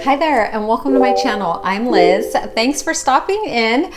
Hi there and welcome to my channel. I'm Liz. Thanks for stopping in.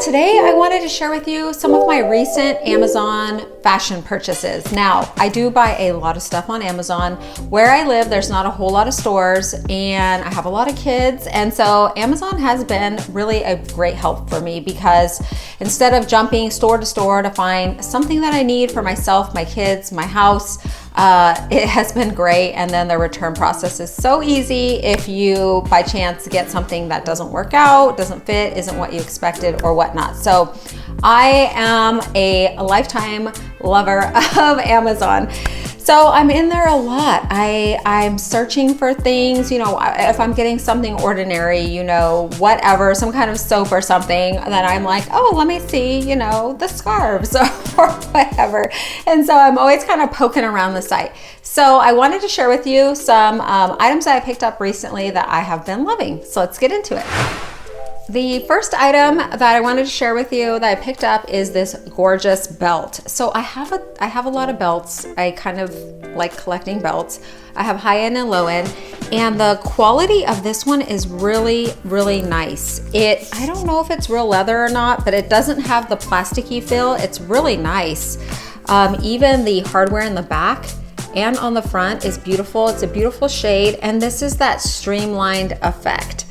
Today I wanted to share with you some of my recent Amazon fashion purchases. Now, I do buy a lot of stuff on Amazon. Where I live, there's not a whole lot of stores and I have a lot of kids, and so Amazon has been really a great help for me because instead of jumping store to store to find something that I need for myself, my kids, my house, it has been great. And then the return process is so easy if you by chance get something that doesn't work out, doesn't fit, isn't what you expected or whatnot. So I am a lifetime lover of Amazon. So I'm in there a lot. I'm searching for things, you know, if I'm getting something ordinary, you know, whatever, some kind of soap or something, then I'm like, oh, let me see, you know, the scarves or whatever. And so I'm always kind of poking around the site. So I wanted to share with you some items that I picked up recently that I have been loving. So let's get into it. The first item that I wanted to share with you that I picked up is this gorgeous belt. So I have a lot of belts. I kind of like collecting belts. I have high end and low end, and the quality of this one is really, really nice. I don't know if it's real leather or not, but it doesn't have the plasticky feel. It's really nice. Even the hardware in the back and on the front is beautiful. It's a beautiful shade, and this is that streamlined effect.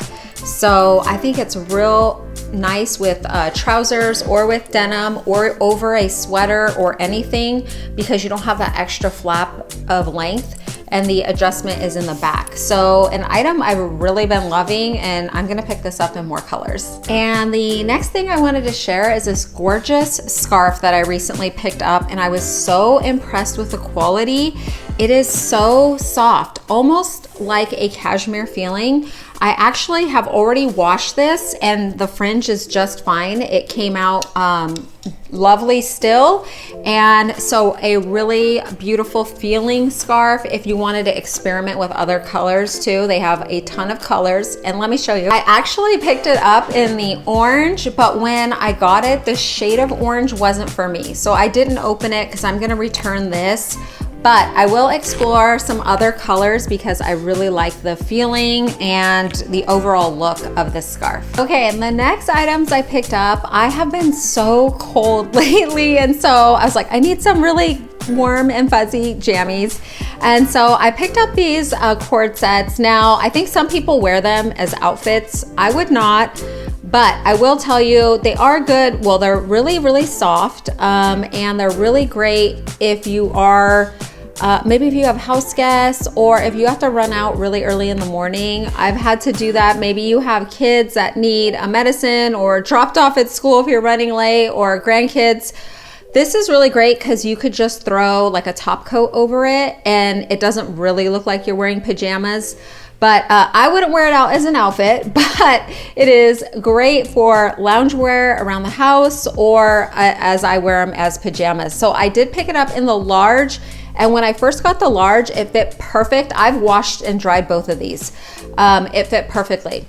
So I think it's real nice with trousers or with denim or over a sweater or anything, because you don't have that extra flap of length and the adjustment is in the back. So an item I've really been loving, and I'm gonna pick this up in more colors. And the next thing I wanted to share is this gorgeous scarf that I recently picked up, and I was so impressed with the quality. It is so soft, almost like a cashmere feeling. I actually have already washed this and the fringe is just fine. It came out lovely still. And so a really beautiful feeling scarf if you wanted to experiment with other colors too. They have a ton of colors, and let me show you. I actually picked it up in the orange, but when I got it, the shade of orange wasn't for me. So I didn't open it because I'm gonna return this. But I will explore some other colors because I really like the feeling and the overall look of this scarf. Okay, and the next items I picked up, I have been so cold lately, and so I was like, I need some really warm and fuzzy jammies. And so I picked up these cord sets. Now, I think some people wear them as outfits. I would not. But I will tell you, they are good. Well, they're really, really soft, and they're really great if you are, maybe if you have house guests or if you have to run out really early in the morning. I've had to do that. Maybe you have kids that need a medicine or dropped off at school if you're running late, or grandkids. This is really great because you could just throw like a top coat over it and it doesn't really look like you're wearing pajamas. But I wouldn't wear it out as an outfit, but it is great for loungewear around the house, or as I wear them as pajamas. So I did pick it up in the large, and when I first got the large, it fit perfect. I've washed and dried both of these. It fit perfectly.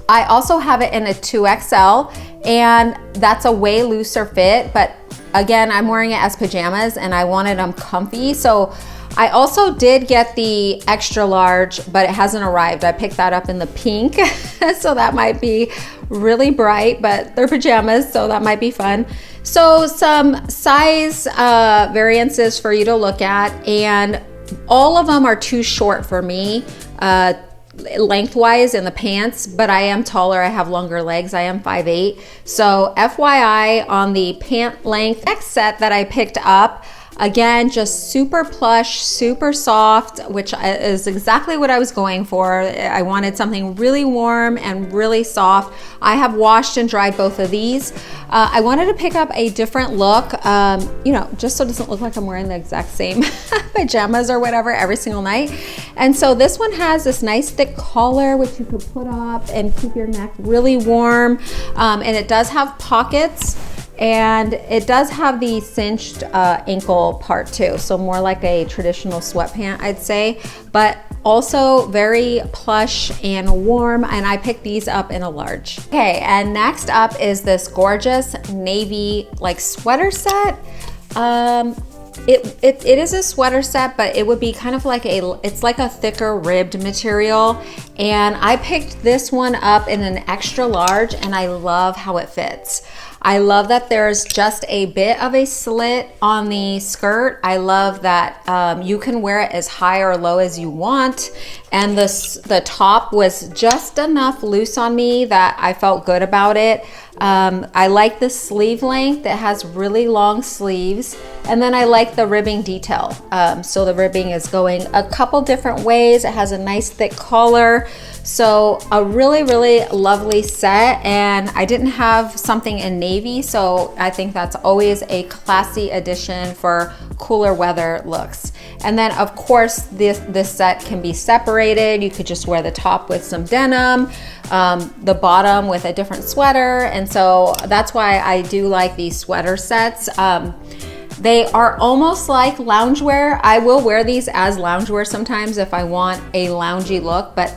I also have it in a 2XL, and that's a way looser fit, but again, I'm wearing it as pajamas and I wanted them comfy. So I also did get the extra large, but it hasn't arrived. I picked that up in the pink, so that might be really bright, but they're pajamas, so that might be fun. So some size variances for you to look at, and all of them are too short for me lengthwise in the pants, but I am taller. I have longer legs. I am 5'8". So FYI on the pant length. Next set that I picked up, again, just super plush, super soft, which is exactly what I was going for. I wanted something really warm and really soft. I have washed and dried both of these. I wanted to pick up a different look, you know, just so it doesn't look like I'm wearing the exact same pajamas or whatever every single night. And so this one has this nice thick collar, which you could put up and keep your neck really warm. And it does have pockets. And it does have the cinched ankle part too, so more like a traditional sweatpant, I'd say, but also very plush and warm, and I picked these up in a large. Okay, and next up is this gorgeous navy like sweater set. it is a sweater set, but it would be kind of like it's like a thicker ribbed material. And I picked this one up in an extra large, and I love how it fits. I love that there's just a bit of a slit on the skirt. I love that you can wear it as high or low as you want. And the top was just enough loose on me that I felt good about it. I like the sleeve length. It has really long sleeves. And then I like the ribbing detail. So the ribbing is going a couple different ways. It has a nice thick collar. So a really, really lovely set. And I didn't have something in navy, so I think that's always a classy addition for cooler weather looks. And then of course this set can be separated. You could just wear the top with some denim, the bottom with a different sweater. And so that's why I do like these sweater sets. They are almost like loungewear. I will wear these as loungewear sometimes if I want a loungy look, but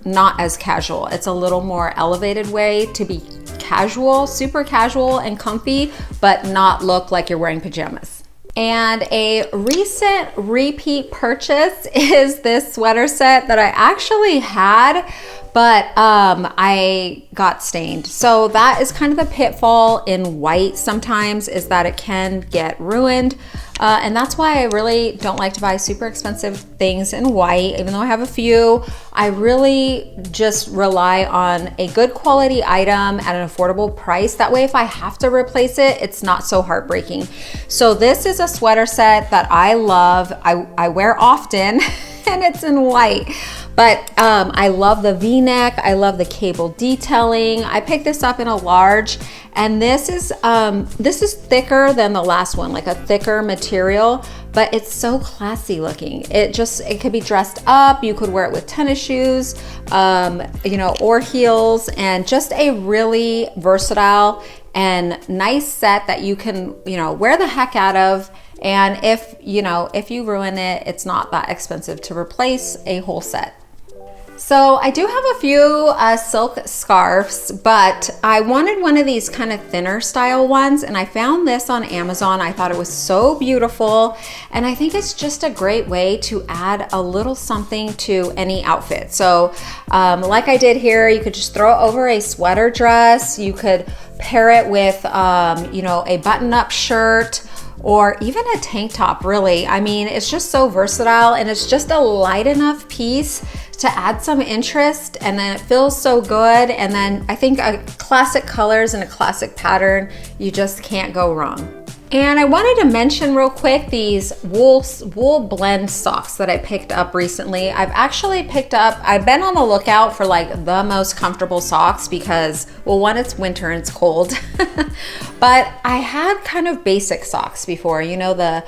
not as casual. It's a little more elevated way to be casual, super casual and comfy, but not look like you're wearing pajamas. And a recent repeat purchase is this sweater set that I actually had, but I got stained. So that is kind of the pitfall in white sometimes, is that it can get ruined. And that's why I really don't like to buy super expensive things in white. Even though I have a few, I really just rely on a good quality item at an affordable price. That way, if I have to replace it, it's not so heartbreaking. So this is a sweater set that I love. I wear often and it's in white. But I love the V-neck. I love the cable detailing. I picked this up in a large, and this is thicker than the last one, like a thicker material, but it's so classy looking. It could be dressed up. You could wear it with tennis shoes, you know, or heels, and just a really versatile and nice set that you can, you know, wear the heck out of. And if you ruin it, it's not that expensive to replace a whole set. So I do have a few silk scarves, but I wanted one of these kind of thinner style ones, and I found this on Amazon. I thought it was so beautiful, and I think it's just a great way to add a little something to any outfit. So like I did here, you could just throw it over a sweater dress. You could pair it with you know, a button-up shirt, or even a tank top, really. I mean, it's just so versatile, and it's just a light enough piece to add some interest, and then it feels so good. And then I think a classic colors and a classic pattern, you just can't go wrong. And I wanted to mention real quick these wool blend socks that I picked up recently. I've been on the lookout for like the most comfortable socks because, well, one, it's winter and it's cold, but I had kind of basic socks before, you know, the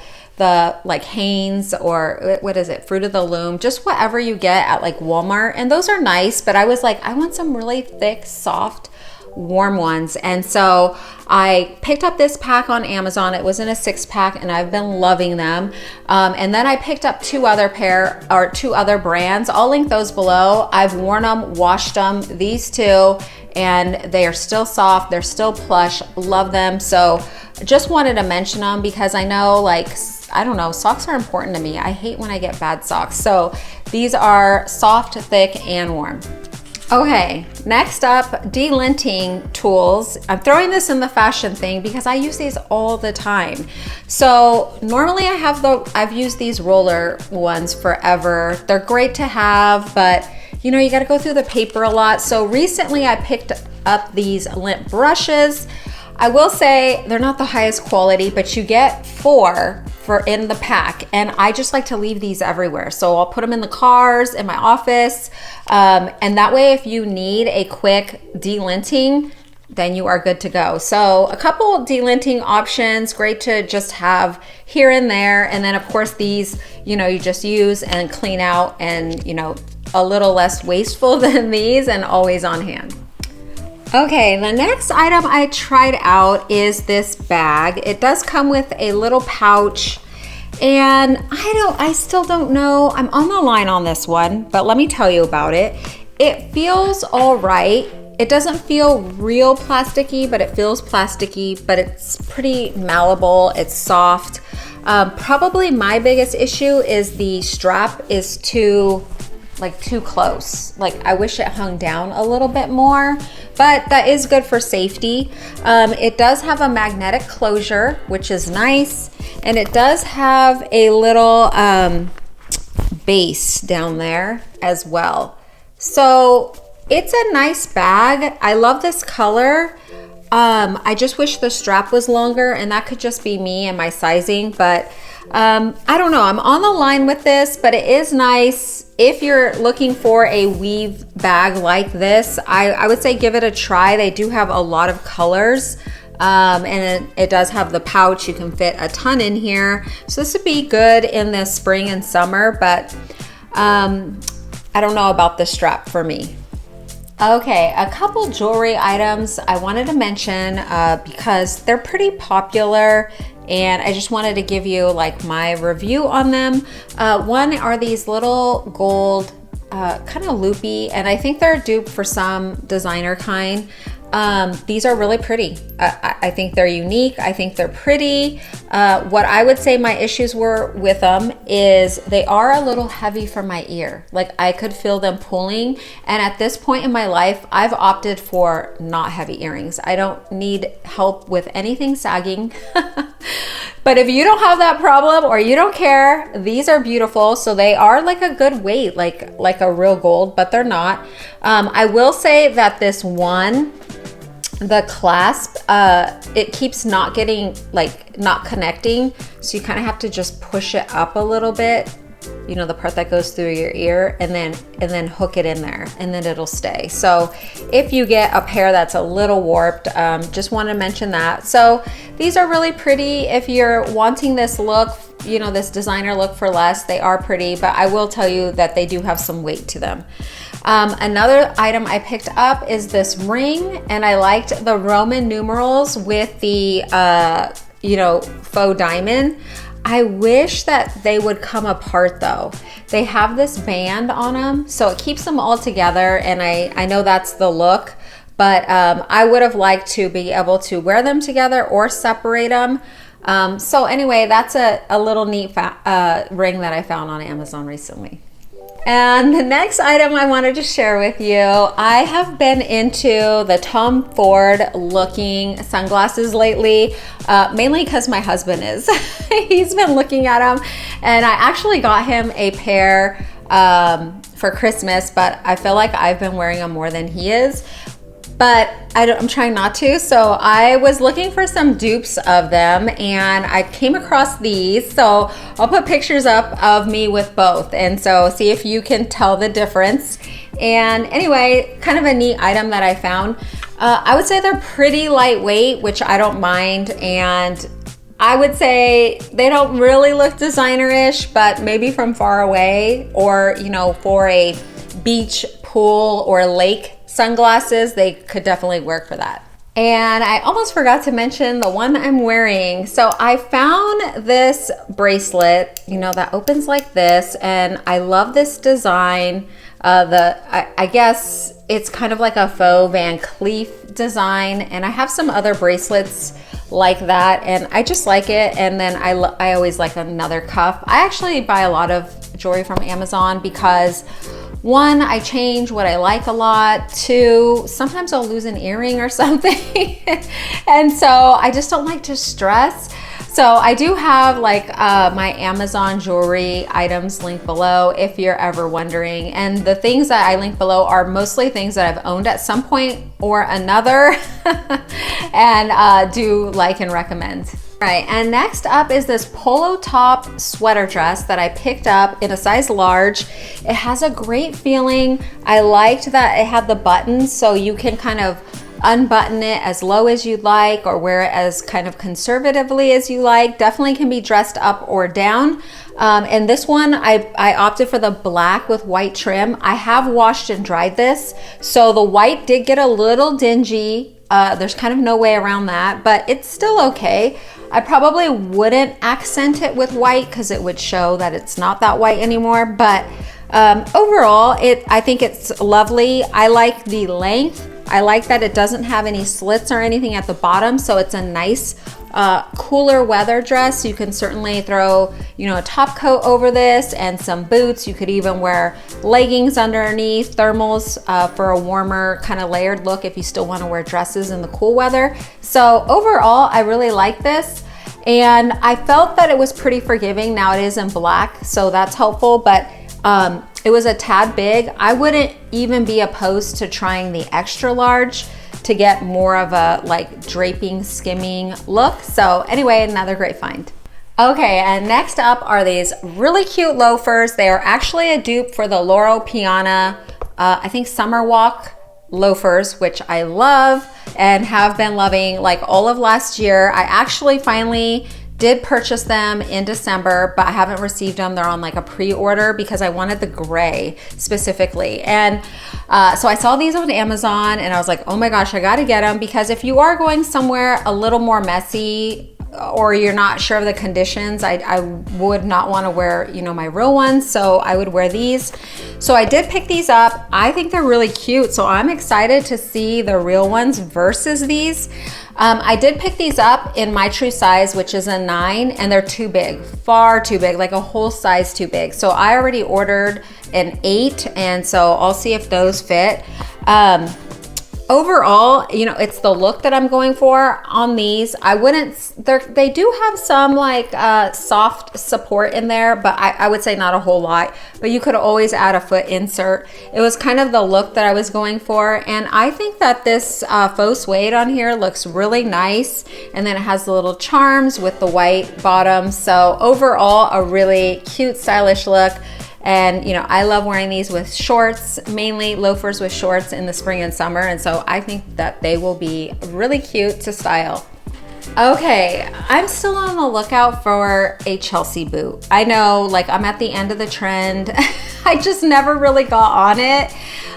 like Hanes, or what is it, Fruit of the Loom, just whatever you get at like Walmart. And those are nice, but I was like, I want some really thick, soft, warm ones. And so I picked up this pack on Amazon. It was in a 6-pack, and I've been loving them. And then I picked up two other brands. I'll link those below. I've worn them, washed them, these two, and they are still soft. They're still plush. Love them. So just wanted to mention them because I know, like, I don't know, socks are important to me. I hate when I get bad socks. So these are soft, thick, and warm. Okay, next up, delinting tools. I'm throwing this in the fashion thing because I use these all the time. So normally I've used these roller ones forever. They're great to have, but you know, you got to go through the paper a lot. So recently I picked up these lint brushes. I will say they're not the highest quality, but you get 4 in the pack, and I just like to leave these everywhere. So I'll put them in the cars, in my office, and that way if you need a quick delinting, then you are good to go. So a couple delinting options, great to just have here and there. And then of course these, you know, you just use and clean out, and you know, a little less wasteful than these, and always on hand. Okay, the next item I tried out is this bag. It does come with a little pouch, and I still don't know. I'm on the line on this one, but let me tell you about it. It feels all right. It doesn't feel real plasticky, but it feels plasticky, but it's pretty malleable. It's soft. Probably my biggest issue is the strap is too close. Like I wish it hung down a little bit more, but that is good for safety. It does have a magnetic closure, which is nice. And it does have a little base down there as well. So it's a nice bag. I love this color. I just wish the strap was longer, and that could just be me and my sizing, but I don't know. I'm on the line with this, but it is nice. If you're looking for a weave bag like this, I would say give it a try. They do have a lot of colors. And it does have the pouch. You can fit a ton in here. So this would be good in the spring and summer, but I don't know about the strap for me. Okay, a couple jewelry items I wanted to mention because they're pretty popular, and I just wanted to give you like my review on them. One are these little gold kind of loopy, and I think they're a dupe for some designer kind. These are really pretty. I think they're unique. I think they're pretty. What I would say my issues were with them is they are a little heavy for my ear. Like I could feel them pulling. And at this point in my life, I've opted for not heavy earrings. I don't need help with anything sagging. But if you don't have that problem or you don't care, these are beautiful. So they are like a good weight, like a real gold, but they're not. I will say that this one, the clasp, it keeps not getting, not connecting. So you kind of have to just push it up a little bit, you know, the part that goes through your ear, and then hook it in there, and then it'll stay. So if you get a pair that's a little warped, just want to mention that. So these are really pretty. If you're wanting this look, you know, this designer look for less, they are pretty, but I will tell you that they do have some weight to them. Another item I picked up is this ring, and I liked the Roman numerals with the, you know, faux diamond. I wish that they would come apart though. They have this band on them, so it keeps them all together, and I know that's the look, but I would have liked to be able to wear them together or separate them. So anyway, that's a little neat ring that I found on Amazon recently. And the next item I wanted to share with you, I have been into the Tom Ford looking sunglasses lately, mainly because my husband is. He's been looking at them, and I actually got him a pair for Christmas, but I feel like I've been wearing them more than he is. But I'm trying not to. So I was looking for some dupes of them, and I came across these. So I'll put pictures up of me with both, and so see if you can tell the difference. And anyway, kind of a neat item that I found. I would say they're pretty lightweight, which I don't mind, and I would say they don't really look designer-ish, but maybe from far away, or you know, for a beach, pool, or lake sunglasses, they could definitely work for that. And I almost forgot to mention the one I'm wearing. So I found this bracelet, you know, that opens like this, and I love this design. I guess it's kind of like a faux Van Cleef design, and I have some other bracelets like that, and I just like it. And then I always like another cuff. I actually buy a lot of jewelry from Amazon because one, I change what I like a lot. Two, sometimes I'll lose an earring or something. And so I just don't like to stress. So I do have like my Amazon jewelry items linked below if you're ever wondering. And the things that I link below are mostly things that I've owned at some point or another and do like and recommend. All right, and next up is this polo top sweater dress that I picked up in a size large. It has a great feeling. I liked that it had the buttons, so you can kind of unbutton it as low as you'd like or wear it as kind of conservatively as you like. Definitely can be dressed up or down. And this one, I opted for the black with white trim. I have washed and dried this, so the white did get a little dingy. There's kind of no way around that, but it's still okay. I probably wouldn't accent it with white because it would show that it's not that white anymore, but overall, I think it's lovely. I like the length. I like that it doesn't have any slits or anything at the bottom, so it's a nice cooler weather dress. You can certainly throw, you know, a top coat over this and some boots. You could even wear leggings underneath, thermals for a warmer kind of layered look if you still want to wear dresses in the cool weather. So overall, I really like this. And I felt that it was pretty forgiving. Now it is in black, so that's helpful, but it was a tad big. I wouldn't even be opposed to trying the extra large to get more of a like draping, skimming look. So anyway, another great find. Okay, and next up are these really cute loafers. They are actually a dupe for the Loro Piana, I think Summer Walk loafers, which I love and have been loving like all of last year. I actually finally did purchase them in December, but I haven't received them. They're on like a pre-order because I wanted the gray specifically. And so I saw these on Amazon and I was like, oh my gosh, I gotta get them, because if you are going somewhere a little more messy or you're not sure of the conditions, I would not want to wear, you know, my real ones, so I would wear these. So I did pick these up. I think they're really cute, so I'm excited to see the real ones versus these. I did pick these up in my true size, which is a 9, and they're too big, far too big, like a whole size too big. So I already ordered an 8, and so I'll see if those fit. Overall, you know, it's the look that I'm going for on these. I wouldn't, they do have some like soft support in there, but I would say not a whole lot, but you could always add a foot insert. It was kind of the look that I was going for. And I think that this faux suede on here looks really nice. And then it has the little charms with the white bottom. So overall, a really cute, stylish look. And you know, I love wearing these with shorts, mainly loafers with shorts in the spring and summer. And so I think that they will be really cute to style. Okay, I'm still on the lookout for a Chelsea boot. I know, like, I'm at the end of the trend. I just never really got on it.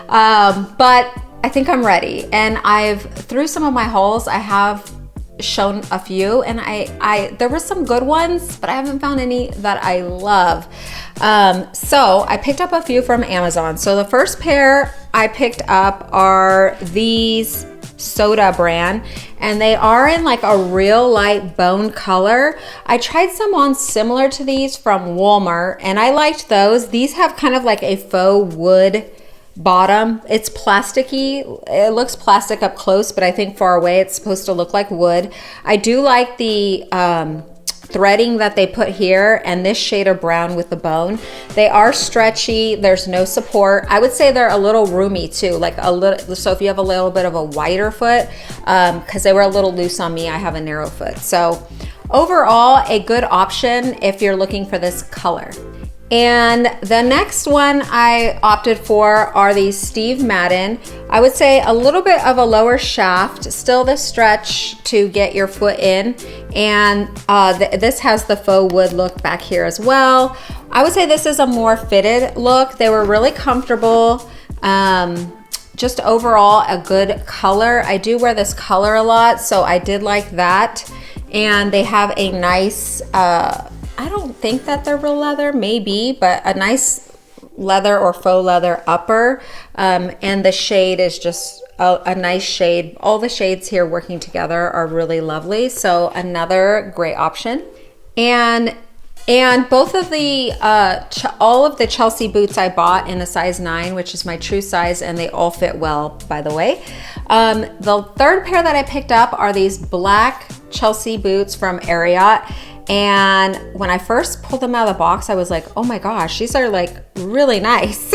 But I think I'm ready. And through some of my hauls, I have shown a few, and there were some good ones, but I haven't found any that I love. So I picked up a few from Amazon. So the first pair I picked up are these Soda brand, and they are in like a real light bone color. I tried some on similar to these from Walmart, and I liked those. These have kind of like a faux wood bottom. It's plasticky. It looks plastic up close, but I think far away it's supposed to look like wood. I do like the threading that they put here, and this shade of brown with the bone. They are stretchy. There's no support. I would say they're a little roomy too, like a little, so if you have a little bit of a wider foot, because they were a little loose on me, I have a narrow foot. So overall, a good option if you're looking for this color. And the next one I opted for are these Steve Madden. I would say a little bit of a lower shaft, still the stretch to get your foot in. And this has the faux wood look back here as well. I would say this is a more fitted look. They were really comfortable. Just overall a good color. I do wear this color a lot, so I did like that. And they have a nice, I don't think that they're real leather, maybe, but a nice leather or faux leather upper. And the shade is just a nice shade. All the shades here working together are really lovely. So another great option. And both of the, all of the Chelsea boots I bought in a size 9, which is my true size, and they all fit well, by the way. The third pair that I picked up are these black Chelsea boots from Ariat. And when I first pulled them out of the box, I was like, oh my gosh, these are like really nice.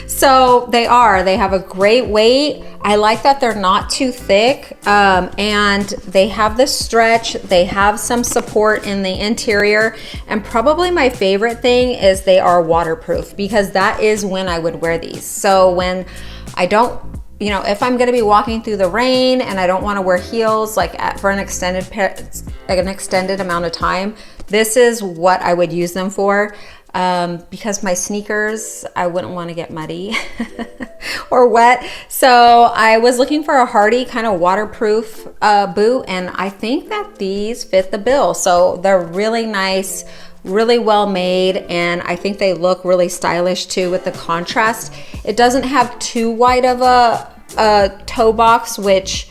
So they have a great weight. I like that they're not too thick, and they have the stretch. They have some support in the interior. And probably my favorite thing is they are waterproof, because that is when I would wear these. So when I don't, you know, if I'm gonna be walking through the rain and I don't wanna wear heels like for an extended amount of time, this is what I would use them for. Because my sneakers, I wouldn't want to get muddy or wet. So I was looking for a hardy kind of waterproof boot, and I think that these fit the bill. So they're really nice, really well made, and I think they look really stylish too with the contrast. It doesn't have too wide of a a toe box, which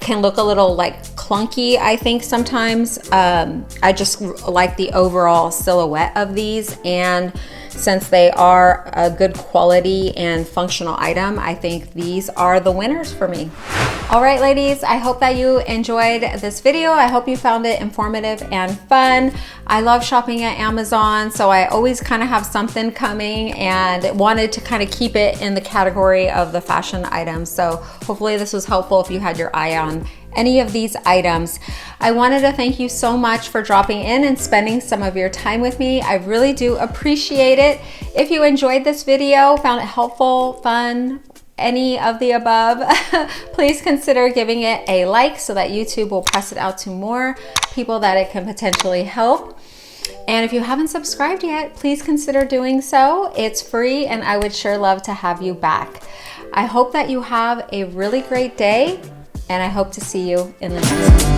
can look a little like clunky, I think sometimes. I just like the overall silhouette of these, and since they are a good quality and functional item, I think these are the winners for me. All right, ladies, I hope that you enjoyed this video. I hope you found it informative and fun. I love shopping at Amazon, so I always kind of have something coming, and wanted to kind of keep it in the category of the fashion items. So hopefully this was helpful if you had your eye on any of these items. I wanted to thank you so much for dropping in and spending some of your time with me. I really do appreciate it. If you enjoyed this video, found it helpful, fun, any of the above, please consider giving it a like so that YouTube will press it out to more people that it can potentially help. And if you haven't subscribed yet, please consider doing so. It's free, and I would sure love to have you back. I hope that you have a really great day, and I hope to see you in the next one.